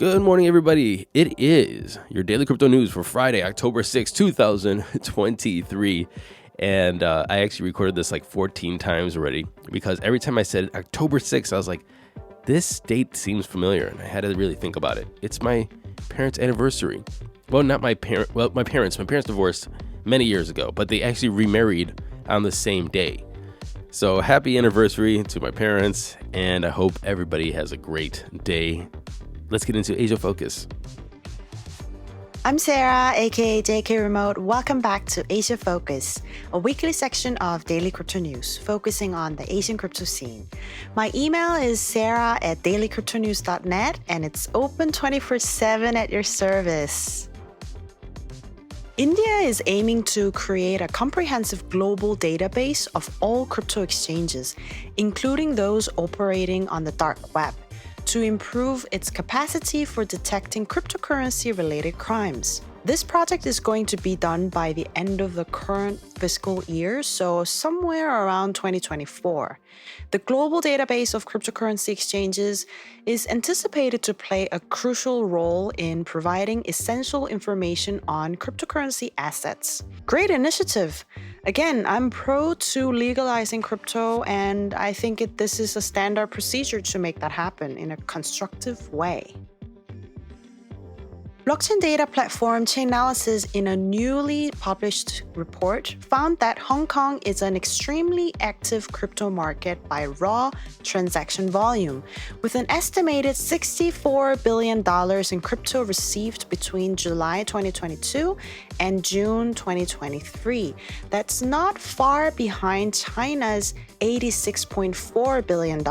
Good morning, everybody. It is your daily crypto news for Friday, October 6, 2023. And I actually recorded this like 14 times already because every time I said October 6th, I was like, this date seems familiar. And I had to really think about it. It's my parents' anniversary. Well, not my parents. Well, my parents divorced many years ago, but they actually remarried on the same day. So happy anniversary to my parents. And I hope everybody has a great day. Let's get into Asia Focus. I'm Sarah, aka JK Remote. Welcome back to Asia Focus, a weekly section of daily crypto news focusing on the Asian crypto scene. My email is sarah@dailycryptonews.net and it's open 24/7 at your service. India is aiming to create a comprehensive global database of all crypto exchanges, including those operating on the dark web, to improve its capacity for detecting cryptocurrency-related crimes. This project is going to be done by the end of the current fiscal year, so somewhere around 2024. The global database of cryptocurrency exchanges is anticipated to play a crucial role in providing essential information on cryptocurrency assets. Great initiative! Again, I'm pro to legalizing crypto, and I think this is a standard procedure to make that happen in a constructive way. Blockchain data platform Chainalysis, in a newly published report, found that Hong Kong is an extremely active crypto market by raw transaction volume, with an estimated $64 billion in crypto received between July 2022 and June 2023. That's not far behind China's $86.4 billion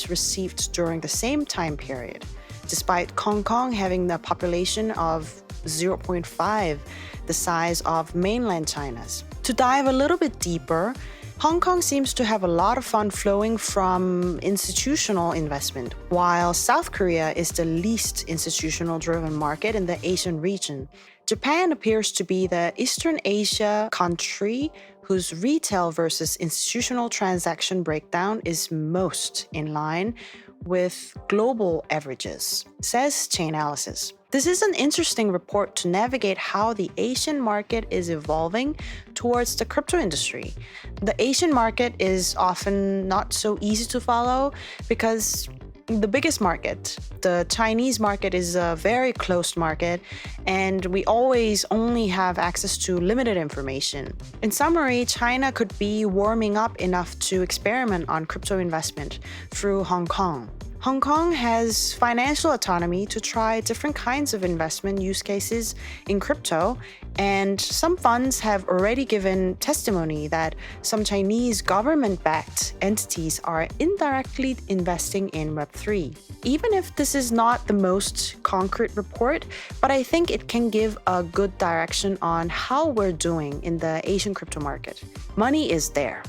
received during the same time period, despite Hong Kong having a population of 0.5 the size of mainland China's. To dive a little bit deeper, Hong Kong seems to have a lot of fund flowing from institutional investment, while South Korea is the least institutional-driven market in the Asian region. Japan appears to be the Eastern Asia country whose retail versus institutional transaction breakdown is most in line with global averages, says Chainalysis. This is an interesting report to navigate how the Asian market is evolving towards the crypto industry. The Asian market is often not so easy to follow because the biggest market, the Chinese market, is a very closed market, and we always only have access to limited information. In summary, China could be warming up enough to experiment on crypto investment through Hong Kong. Hong Kong has financial autonomy to try different kinds of investment use cases in crypto, and some funds have already given testimony that some Chinese government-backed entities are indirectly investing in Web3. Even if this is not the most concrete report, but I think it can give a good direction on how we're doing in the Asian crypto market. Money is there.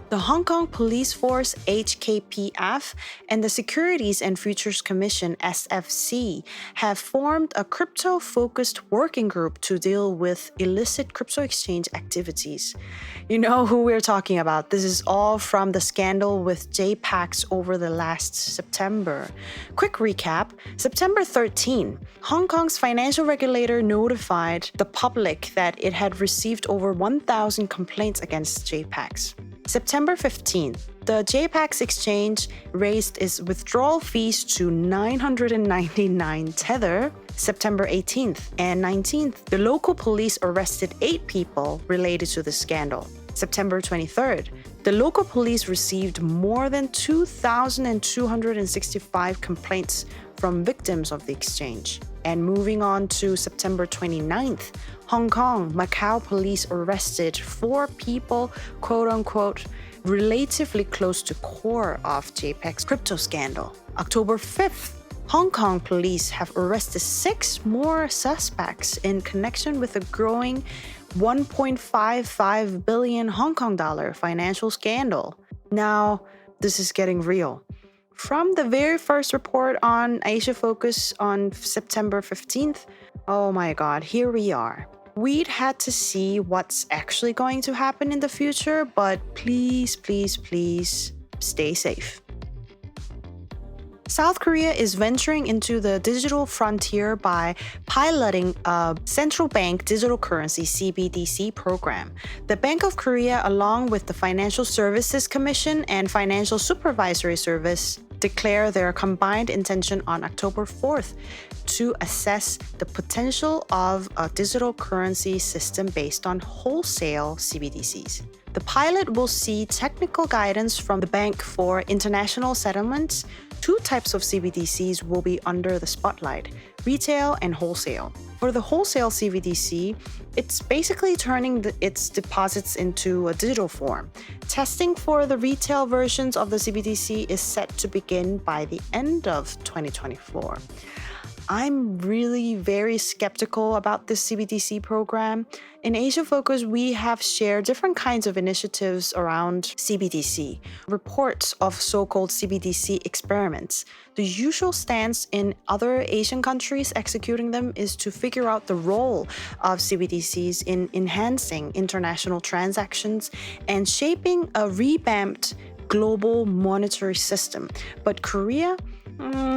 The Hong Kong Police Force HKPF and the Securities and Futures Commission SFC have formed a crypto-focused working group to deal with illicit crypto exchange activities. You know who we're talking about. This is all from the scandal with JPEX over the last September. Quick recap: September 13, Hong Kong's financial regulator notified the public that it had received over 1,000 complaints against JPEX. September 15th, the JPEX exchange raised its withdrawal fees to 999 Tether. September 18th and 19th, the local police arrested 8 people related to the scandal. September 23rd, the local police received more than 2,265 complaints from victims of the exchange. And moving on to September 29th, Hong Kong, Macau police arrested 4 people, quote-unquote, relatively close to core of JPEX crypto scandal. October 5th, Hong Kong police have arrested 6 more suspects in connection with a growing 1.55 billion Hong Kong dollar financial scandal. Now, this is getting real. From the very first report on Asia Focus on September 15th, oh my god, here we are. We'd had to see what's actually going to happen in the future, but please, please, please stay safe. South Korea is venturing into the digital frontier by piloting a central bank digital currency CBDC program. The Bank of Korea, along with the Financial Services Commission and Financial Supervisory Service, declare their combined intention on October 4th to assess the potential of a digital currency system based on wholesale CBDCs. The pilot will see technical guidance from the Bank for International Settlements. Two types of CBDCs will be under the spotlight: retail and wholesale. For the wholesale CBDC, it's basically turning its deposits into a digital form. Testing for the retail versions of the CBDC is set to begin by the end of 2024. I'm really very skeptical about this CBDC program. In Asia Focus, we have shared different kinds of initiatives around CBDC, reports of so-called CBDC experiments. The usual stance in other Asian countries executing them is to figure out the role of CBDCs in enhancing international transactions and shaping a revamped global monetary system. But Korea,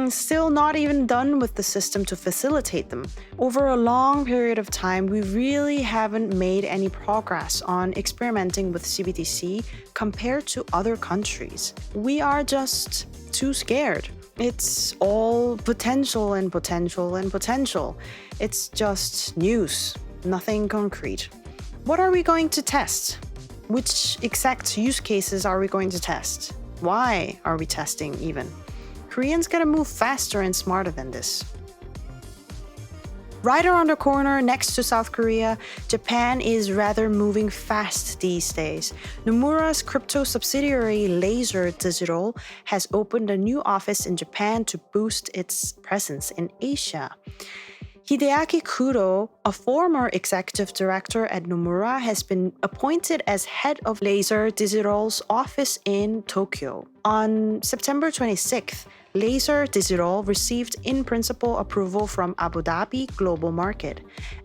still not even done with the system to facilitate them. Over a long period of time, we really haven't made any progress on experimenting with CBDC compared to other countries. We are just too scared. It's all potential and potential and potential. It's just news, nothing concrete. What are we going to test? Which exact use cases are we going to test? Why are we testing even? Koreans gotta move faster and smarter than this. Right around the corner next to South Korea, Japan is rather moving fast these days. Nomura's crypto subsidiary Laser Digital has opened a new office in Japan to boost its presence in Asia. Hideaki Kudo, a former executive director at Nomura, has been appointed as head of Laser Digital's office in Tokyo. On September 26th, Laser Digital received in-principle approval from Abu Dhabi Global Market.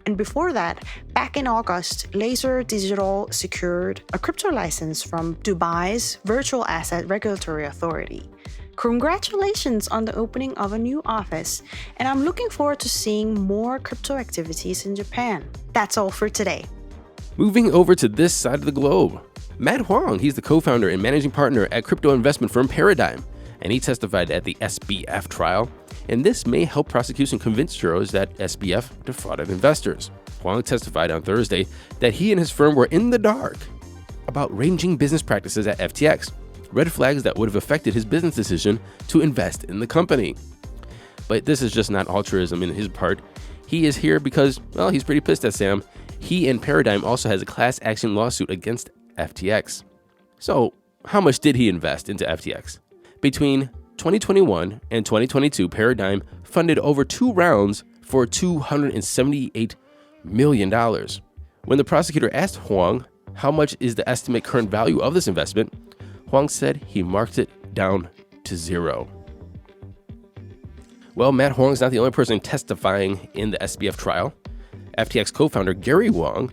And before that, back in August, Laser Digital secured a crypto license from Dubai's Virtual Asset Regulatory Authority. Congratulations on the opening of a new office, and I'm looking forward to seeing more crypto activities in Japan. That's all for today. Moving over to this side of the globe, Matt Huang, he's the co-founder and managing partner at crypto investment firm Paradigm, and he testified at the SBF trial, and this may help prosecution convince jurors that SBF defrauded investors. Huang testified on Thursday that he and his firm were in the dark about ranging business practices at FTX, red flags that would have affected his business decision to invest in the company. But this is just not altruism in his part. He is here because, well, he's pretty pissed at Sam. He and Paradigm also has a class action lawsuit against FTX. So, how much did he invest into FTX? Between 2021 and 2022, Paradigm funded over 2 rounds for $278 million. When the prosecutor asked Huang how much is the estimate current value of this investment, Huang said he marked it down to 0. Well, Matt Huang's not the only person testifying in the SBF trial. FTX co-founder Gary Wang,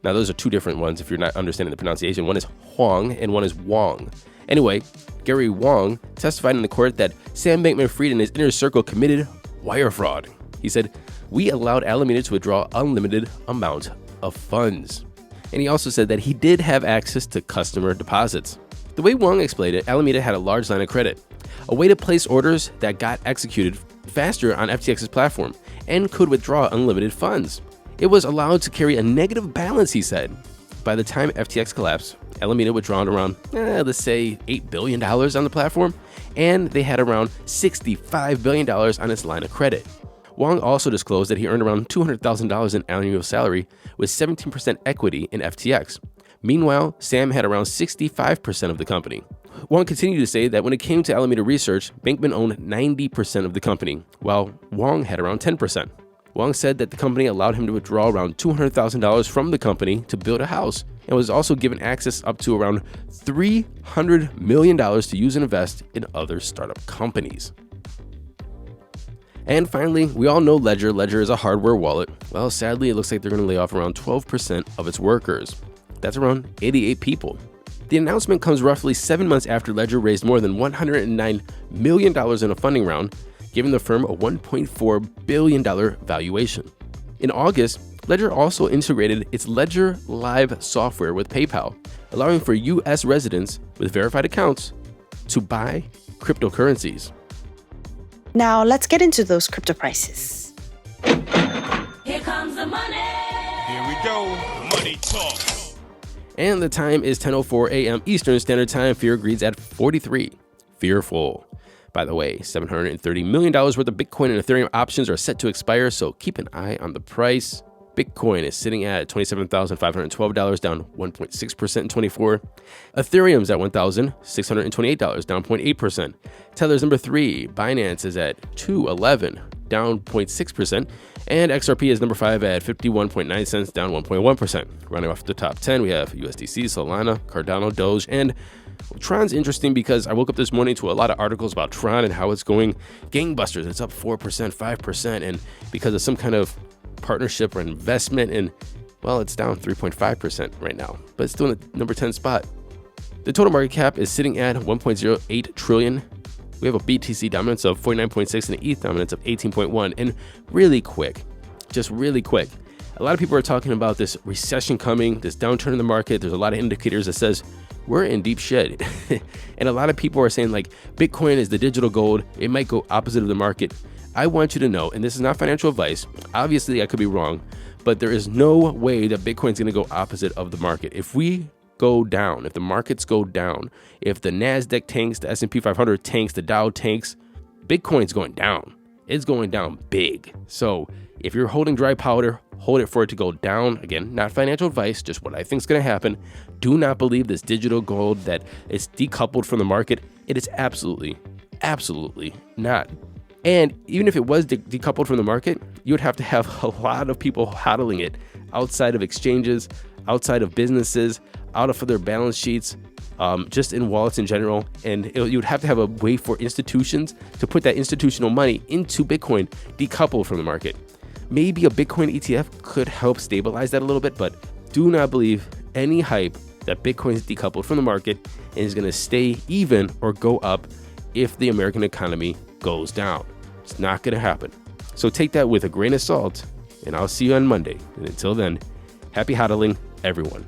now those are two different ones if you're not understanding the pronunciation. One is Huang and one is Wang. Anyway, Gary Wang testified in the court that Sam Bankman-Fried and his inner circle committed wire fraud. He said, "We allowed Alameda to withdraw unlimited amount of funds." And he also said that he did have access to customer deposits. The way Wang explained it, Alameda had a large line of credit, a way to place orders that got executed faster on FTX's platform and could withdraw unlimited funds. It was allowed to carry a negative balance, he said. By the time FTX collapsed, Alameda withdrawn around, let's say, $8 billion on the platform, and they had around $65 billion on its line of credit. Wang also disclosed that he earned around $200,000 in annual salary with 17% equity in FTX. Meanwhile, Sam had around 65% of the company. Wang continued to say that when it came to Alameda Research, Bankman owned 90% of the company, while Wang had around 10%. Wang said that the company allowed him to withdraw around $200,000 from the company to build a house, and was also given access up to around $300 million to use and invest in other startup companies. And finally, we all know Ledger. Ledger is a hardware wallet. Well, sadly, it looks like they're going to lay off around 12% of its workers. That's around 88 people. The announcement comes roughly 7 months after Ledger raised more than $109 million in a funding round, giving the firm a $1.4 billion valuation. In August, Ledger also integrated its Ledger Live software with PayPal, allowing for U.S. residents with verified accounts to buy cryptocurrencies. Now let's get into those crypto prices. Here comes the money. Here we go. Money talk. And the time is 10:04 a.m. Eastern Standard Time. Fear agrees at 43. Fearful. By the way, $730 million worth of Bitcoin and Ethereum options are set to expire, so keep an eye on the price. Bitcoin is sitting at $27,512, down 1.6% in 24. Ethereum's at $1,628, down 0.8%. Tether's number 3. Binance is at $211, down 0.6%. And XRP is number 5 at 51.9 cents, down 1.1%. Running off the top 10, we have USDC, Solana, Cardano, Doge, and Tron's interesting because I woke up this morning to a lot of articles about Tron and how it's going gangbusters. It's up 4%, 5%, and because of some kind of partnership or investment, and well, it's down 3.5% right now, but it's still in the number 10 spot. The total market cap is sitting at 1.08 trillion. We have a BTC dominance of 49.6 and an ETH dominance of 18.1. And really quick, just really quick, a lot of people are talking about this recession coming, this downturn in the market. There's a lot of indicators that says we're in deep shit. And a lot of people are saying like Bitcoin is the digital gold. It might go opposite of the market. I want you to know, and this is not financial advice, obviously I could be wrong, but there is no way that Bitcoin's going to go opposite of the market. If we go down, if the markets go down, if the NASDAQ tanks, the S&P 500 tanks, the Dow tanks, Bitcoin's going down. It's going down big. So if you're holding dry powder, hold it for it to go down. Again, not financial advice, just what I think is going to happen. Do not believe this digital gold that is decoupled from the market. It is absolutely not. And even if it was decoupled from the market, you would have to have a lot of people hodling it outside of exchanges, outside of businesses, out of their balance sheets, just in wallets in general. And you would have to have a way for institutions to put that institutional money into Bitcoin decoupled from the market. Maybe a Bitcoin ETF could help stabilize that a little bit, but do not believe any hype that Bitcoin is decoupled from the market and is going to stay even or go up if the American economy goes down. It's not going to happen. So take that with a grain of salt, and I'll see you on Monday. And until then, happy hodling, everyone.